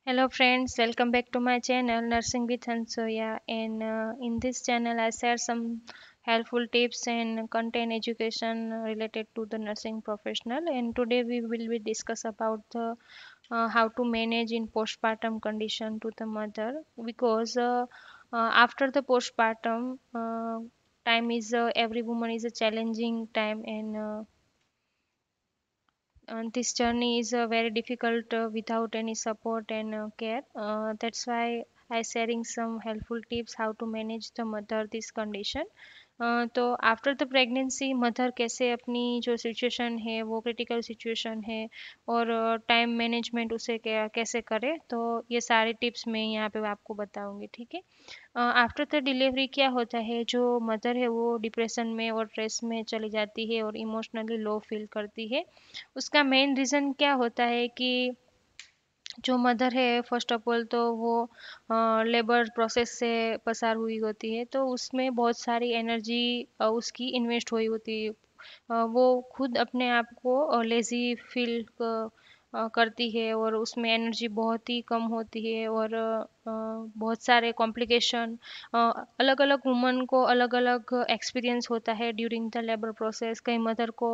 Hello friends, welcome back to my channel Nursing with Hansoya, and in this channel I share some helpful tips and content education related to the nursing professional. And today we will be discuss about the how to manage in postpartum condition to the mother, because after the postpartum time is every woman is a challenging time, and this journey is very difficult without any support and care. That's why I sharing some helpful tips how to manage the mother this condition. तो after the pregnancy mother कैसे अपनी जो situation है वो critical situation है और time management उसे क्या कैसे करे, तो ये सारे टिप्स मैं यहाँ पे आपको बताऊंगी, ठीक है। आफ्टर द डिलीवरी क्या होता है, जो मदर है वो डिप्रेशन में और स्ट्रेस में चली जाती है और इमोशनली लो फील करती है। उसका मेन रीज़न क्या होता है कि जो मदर है फर्स्ट ऑफ ऑल तो वो लेबर प्रोसेस से पसार हुई होती है, तो उसमें बहुत सारी एनर्जी उसकी इन्वेस्ट हुई होती है। वो खुद अपने आप को लेज़ी फील करती है और उसमें एनर्जी बहुत ही कम होती है और बहुत सारे कॉम्प्लिकेशन, अलग अलग वुमन को अलग अलग एक्सपीरियंस होता है ड्यूरिंग द लेबर प्रोसेस। कई मदर को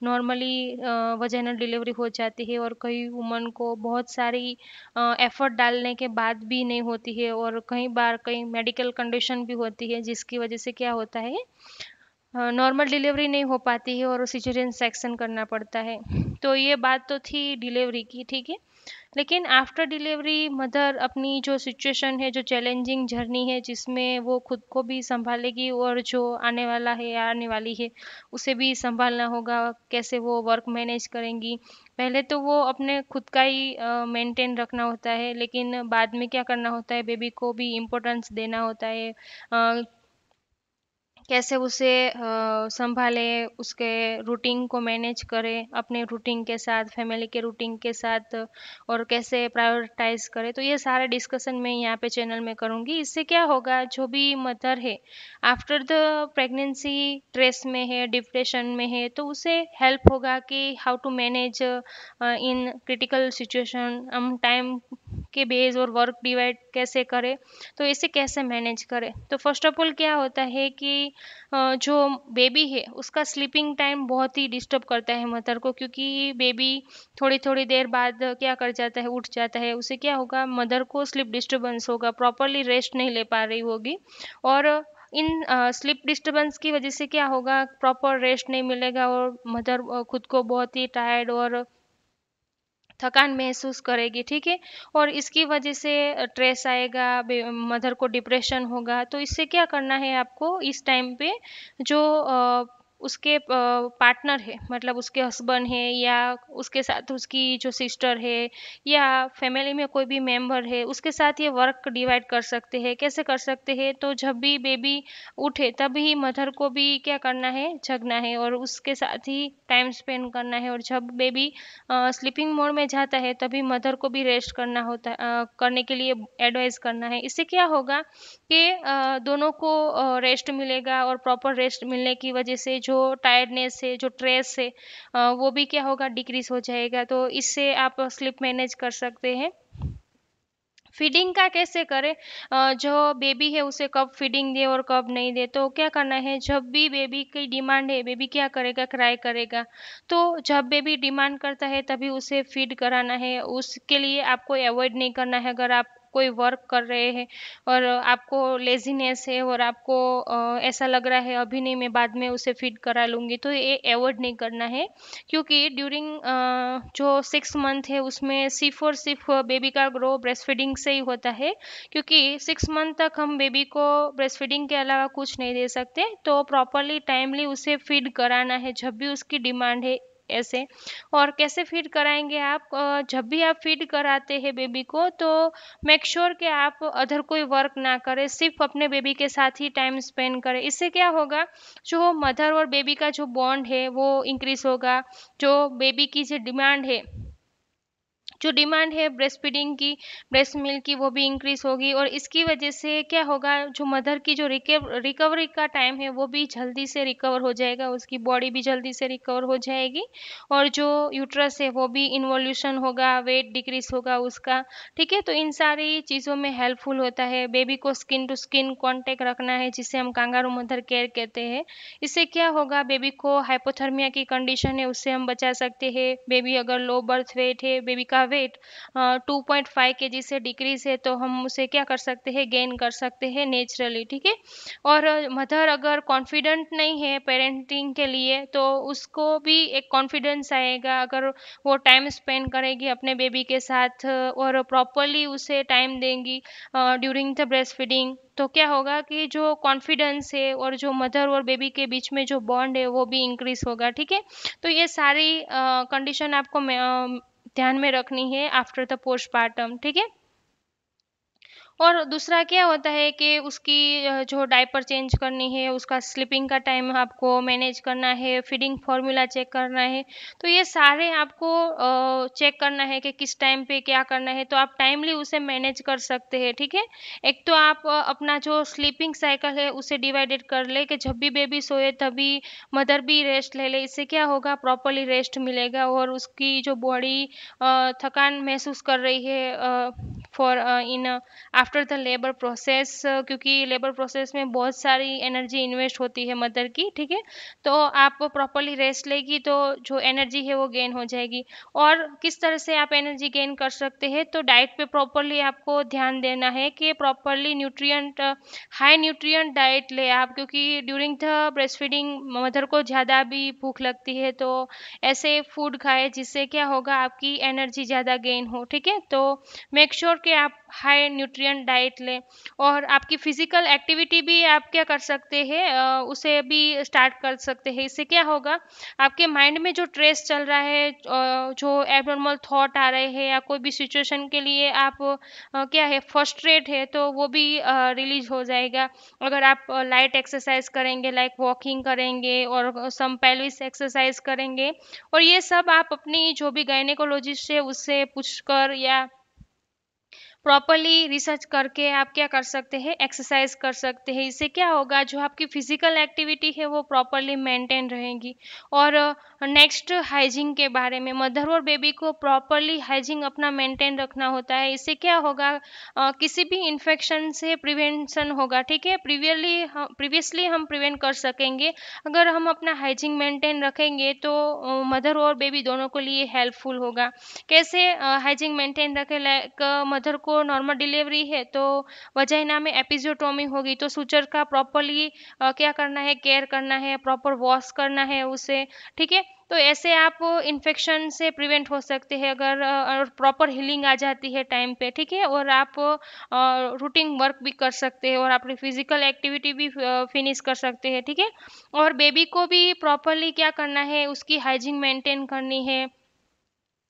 नॉर्मली वजाइनल डिलीवरी हो जाती है और कई वुमन को बहुत सारी एफर्ट डालने के बाद भी नहीं होती है, और कई बार कई मेडिकल कंडीशन भी होती है जिसकी वजह से क्या होता है, नॉर्मल डिलीवरी नहीं हो पाती है और सिजेरियन सेक्शन करना पड़ता है। तो ये बात तो थी डिलीवरी की, ठीक है। लेकिन आफ्टर डिलीवरी मदर अपनी जो सिचुएशन है, जो चैलेंजिंग जर्नी है जिसमें वो खुद को भी संभालेगी और जो आने वाला है या आने वाली है उसे भी संभालना होगा, कैसे वो वर्क मैनेज करेंगी। पहले तो वो अपने खुद का ही मेंटेन रखना होता है, लेकिन बाद में क्या करना होता है, बेबी को भी इम्पोर्टेंस देना होता है। कैसे उसे संभाले, उसके रूटीन को मैनेज करे अपने रूटीन के साथ, फैमिली के रूटीन के साथ, और कैसे प्रायोरिटाइज करे। तो ये सारा डिस्कशन मैं यहाँ पे चैनल में करूँगी। इससे क्या होगा, जो भी मदर है आफ्टर द प्रेगनेंसी स्ट्रेस में है, डिप्रेशन में है, तो उसे हेल्प होगा कि how to manage in critical situation. हम टाइम के बेस और वर्क डिवाइड कैसे करें, तो इसे कैसे मैनेज करें। तो फर्स्ट ऑफ ऑल क्या होता है कि जो बेबी है उसका स्लीपिंग टाइम बहुत ही डिस्टर्ब करता है मदर को, क्योंकि बेबी थोड़ी थोड़ी देर बाद क्या कर जाता है, उठ जाता है। उसे क्या होगा, मदर को स्लीप डिस्टर्बेंस होगा, प्रॉपरली रेस्ट नहीं ले पा रही होगी। और इन स्लीप डिस्टर्बेंस की वजह से क्या होगा, प्रॉपर रेस्ट नहीं मिलेगा और मदर खुद को बहुत ही टायर्ड और थकान महसूस करेगी, ठीक है। और इसकी वजह से स्ट्रेस आएगा, मदर को डिप्रेशन होगा। तो इससे क्या करना है आपको इस टाइम पे, जो उसके पार्टनर है, मतलब उसके हस्बैंड है या उसके साथ उसकी जो सिस्टर है या फैमिली में कोई भी मेंबर है, उसके साथ ये वर्क डिवाइड कर सकते हैं। कैसे कर सकते हैं, तो जब भी बेबी उठे तभी मदर को भी क्या करना है, जगना है और उसके साथ ही टाइम स्पेंड करना है। और जब बेबी स्लीपिंग मोड में जाता है तभी मदर को भी रेस्ट करना होता है, करने के लिए एडवाइस करना है। इससे क्या होगा कि दोनों को रेस्ट मिलेगा और प्रॉपर रेस्ट मिलने की वजह से जो टायर्डनेस है, जो स्ट्रेस है, वो भी क्या होगा, डिक्रीज हो जाएगा। तो इससे आप स्लीप मैनेज कर सकते हैं। फीडिंग का कैसे करें, जो बेबी है उसे कब फीडिंग दे और कब नहीं दे। तो क्या करना है, जब भी बेबी की डिमांड है, बेबी क्या करेगा, क्राई करेगा। तो जब बेबी डिमांड करता है तभी उसे फीड कराना है। उसके लिए आपको अवॉइड नहीं करना है। अगर आप कोई वर्क कर रहे हैं और आपको लेजीनेस है और आपको ऐसा लग रहा है अभी नहीं, मैं बाद में उसे फीड करा लूँगी, तो ये अवॉइड नहीं करना है। क्योंकि ड्यूरिंग जो 6 मंथ है उसमें सिर्फ और सिर्फ बेबी का ग्रो ब्रेस्ट फीडिंग से ही होता है। क्योंकि 6 मंथ तक हम बेबी को ब्रेस्ट फीडिंग के अलावा कुछ नहीं दे सकते, तो प्रॉपरली टाइमली उसे फीड कराना है जब भी उसकी डिमांड है, ऐसे। और कैसे फीड कराएंगे आप, जब भी आप फीड कराते हैं बेबी को, तो मेक श्योर कि आप अदर कोई वर्क ना करें, सिर्फ अपने बेबी के साथ ही टाइम स्पेंड करें। इससे क्या होगा, जो मदर और बेबी का जो बॉन्ड है वो इंक्रीज होगा। जो बेबी की जो डिमांड है जो डिमांड है ब्रेस्ट फीडिंग की, ब्रेस्ट मिल्क की, वो भी इंक्रीज होगी। और इसकी वजह से क्या होगा, जो मदर की जो रिकवरी का टाइम है वो भी जल्दी से रिकवर हो जाएगा, उसकी बॉडी भी जल्दी से रिकवर हो जाएगी। और जो यूट्रस है वो भी इन्वोल्यूशन होगा, वेट डिक्रीज होगा उसका। ठीक है, तो इन सारी चीज़ों में हेल्पफुल होता है। बेबी को स्किन टू स्किन कांटेक्ट रखना है, जिसे हम कांगारू मदर केयर कहते हैं। इससे क्या होगा, बेबी को हाइपोथर्मिया की कंडीशन है उससे हम बचा सकते हैं। बेबी अगर लो बर्थ वेट है, बेबी का वेट 2.5 kg से डिक्रीज है, तो हम उसे क्या कर सकते हैं, गेन कर सकते हैं नेचुरली। ठीक है, और मदर अगर कॉन्फिडेंट नहीं है पेरेंटिंग के लिए, तो उसको भी एक कॉन्फिडेंस आएगा अगर वो टाइम स्पेंड करेगी अपने बेबी के साथ और प्रॉपरली उसे टाइम देंगी ड्यूरिंग द ब्रेस्ट फीडिंग। तो क्या होगा कि जो कॉन्फिडेंस है और जो मदर और बेबी के बीच में जो बॉन्ड है वो भी इंक्रीज होगा। ठीक है, तो ये सारी कंडीशन आपको ध्यान में रखनी है आफ्टर द पोस्टपार्टम। ठीक है, और दूसरा क्या होता है कि उसकी जो डायपर चेंज करनी है, उसका स्लीपिंग का टाइम आपको मैनेज करना है, फीडिंग फार्मूला चेक करना है। तो ये सारे आपको चेक करना है कि किस टाइम पे क्या करना है, तो आप टाइमली उसे मैनेज कर सकते हैं। ठीक है, एक तो आप अपना जो स्लीपिंग साइकिल है उसे डिवाइडेड कर ले कि जब भी बेबी सोए तभी मदर भी रेस्ट ले ले। इससे क्या होगा, प्रॉपरली रेस्ट मिलेगा और उसकी जो बॉडी थकान महसूस कर रही है for in after the labour process, क्योंकि लेबर प्रोसेस में बहुत सारी एनर्जी इन्वेस्ट होती है मदर की। ठीक है, तो आप प्रॉपरली रेस्ट लेगी तो जो एनर्जी है वो गेन हो जाएगी। और किस तरह से आप एनर्जी गेन कर सकते हैं, तो डाइट पे प्रॉपरली आपको ध्यान देना है कि properly nutrient, high nutrient diet ले आप, क्योंकि during the breast feeding mother को ज़्यादा भी भूख लगती है, तो ऐसे फूड खाए जिससे क्या होगा, आपकी एनर्जी ज़्यादा गेन हो। ठीक है, तो मेक श्योर कि आप हाई न्यूट्रिएंट डाइट लें। और आपकी फिजिकल एक्टिविटी भी आप क्या कर सकते हैं, उसे भी स्टार्ट कर सकते हैं। इससे क्या होगा, आपके माइंड में जो स्ट्रेस चल रहा है, जो एबनॉर्मल थॉट आ रहे हैं, या कोई भी सिचुएशन के लिए आप क्या है फ्रस्ट्रेट है, तो वो भी रिलीज हो जाएगा अगर आप लाइट एक्सरसाइज करेंगे, लाइक वॉकिंग करेंगे और सम पेल्विस एक्सरसाइज करेंगे। और ये सब आप अपनी जो भी गायनेकोलॉजिस्ट है उससे पूछकर या प्रॉपरली रिसर्च करके आप क्या कर सकते हैं, एक्सरसाइज कर सकते हैं। इससे क्या होगा, जो आपकी फिजिकल एक्टिविटी है वो प्रॉपरली मेंटेन रहेगी। और नेक्स्ट हाइजीन के बारे में, मदर और बेबी को प्रॉपरली हाइजीन अपना मेंटेन रखना होता है। इससे क्या होगा, किसी भी इन्फेक्शन से प्रिवेंशन होगा। ठीक है, प्रीवियसली हम प्रिवेंट कर सकेंगे अगर हम अपना हाइजीन मेंटेन रखेंगे, तो मदर और बेबी दोनों के लिए हेल्पफुल होगा। कैसे हाइजीन मेंटेन रखें, लाइक मदर को नॉर्मल डिलीवरी है तो वजाइना में एपिजियोटोमी होगी, तो सुचर का प्रॉपरली क्या करना है, केयर करना है, प्रॉपर वॉश करना है उसे। ठीक है, तो ऐसे आप इन्फेक्शन से प्रिवेंट हो सकते हैं अगर प्रॉपर हीलिंग आ जाती है टाइम पे। ठीक है, और आप रूटीन वर्क भी कर सकते हैं और अपनी फिजिकल एक्टिविटी भी फिनिश कर सकते हैं। ठीक है, और बेबी को भी प्रॉपरली क्या करना है, उसकी हाइजीन मेंटेन करनी है।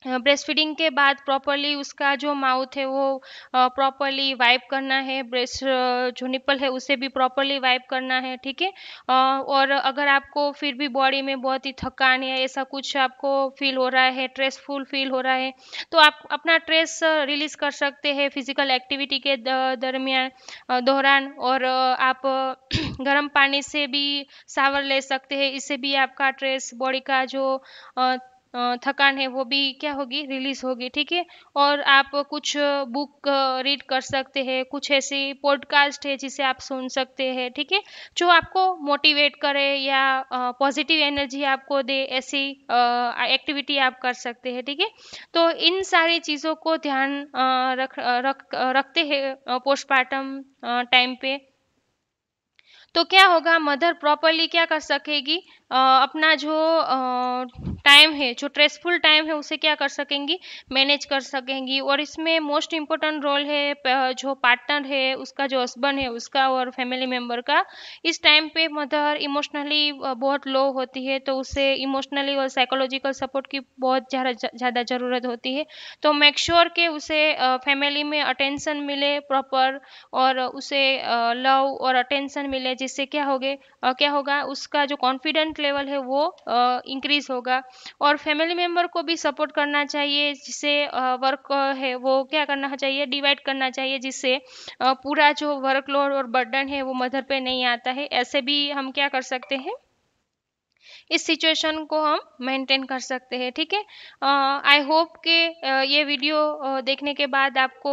ब्रेस्ट फीडिंग के बाद प्रॉपरली उसका जो माउथ है वो प्रॉपरली वाइप करना है, ब्रेस्ट जो निपल है उसे भी प्रॉपरली वाइप करना है। ठीक है, और अगर आपको फिर भी बॉडी में बहुत ही थकान या ऐसा कुछ आपको फील हो रहा है, स्ट्रेसफुल फील हो रहा है, तो आप अपना स्ट्रेस रिलीज कर सकते हैं फिजिकल एक्टिविटी के दरमियान दौरान। और आप गर्म पानी से भी शावर ले सकते हैं, इससे भी आपका स्ट्रेस, बॉडी का जो थकान है वो भी क्या होगी, रिलीज होगी। ठीक है, और आप कुछ बुक रीड कर सकते हैं, कुछ ऐसी पॉडकास्ट है जिसे आप सुन सकते हैं। ठीक है, जो आपको मोटिवेट करे या पॉजिटिव एनर्जी आपको दे, ऐसी एक्टिविटी आप कर सकते हैं। ठीक है, तो इन सारी चीज़ों को ध्यान रखते हैं पोस्टपार्टम टाइम पे, तो क्या होगा, मदर प्रॉपरली क्या कर सकेगी, अपना जो टाइम है, जो स्ट्रेसफुल टाइम है उसे क्या कर सकेंगी, मैनेज कर सकेंगी। और इसमें मोस्ट इम्पोर्टेंट रोल है जो पार्टनर है उसका, जो हस्बैंड है उसका और फैमिली मेम्बर का। इस टाइम पे मदर इमोशनली बहुत लो होती है, तो उसे इमोशनली और साइकोलॉजिकल सपोर्ट की बहुत ज़्यादा ज़रूरत होती है। तो मेक श्योर के उसे फैमिली में अटेंशन मिले प्रॉपर, और उसे लव और अटेंशन मिले, जिससे क्या होगा, उसका जो कॉन्फिडेंट लेवल है वो इंक्रीज होगा। और फैमिली मेम्बर को भी सपोर्ट करना चाहिए, जिससे वर्क है वो क्या करना चाहिए, डिवाइड करना चाहिए, जिससे पूरा जो वर्कलोड और बर्डन है वो मदर पे नहीं आता है। ऐसे भी हम क्या कर सकते हैं, इस सिचुएशन को हम मेंटेन कर सकते हैं। ठीक है, आई होप कि ये वीडियो देखने के बाद आपको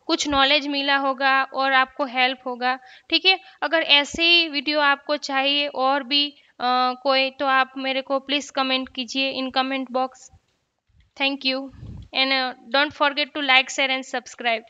कुछ नॉलेज मिला होगा और आपको हेल्प होगा। ठीक है, अगर ऐसे ही वीडियो आपको चाहिए और भी कोई, तो आप मेरे को प्लीज़ कमेंट कीजिए in comment box. Thank you, and don't forget to like share and subscribe.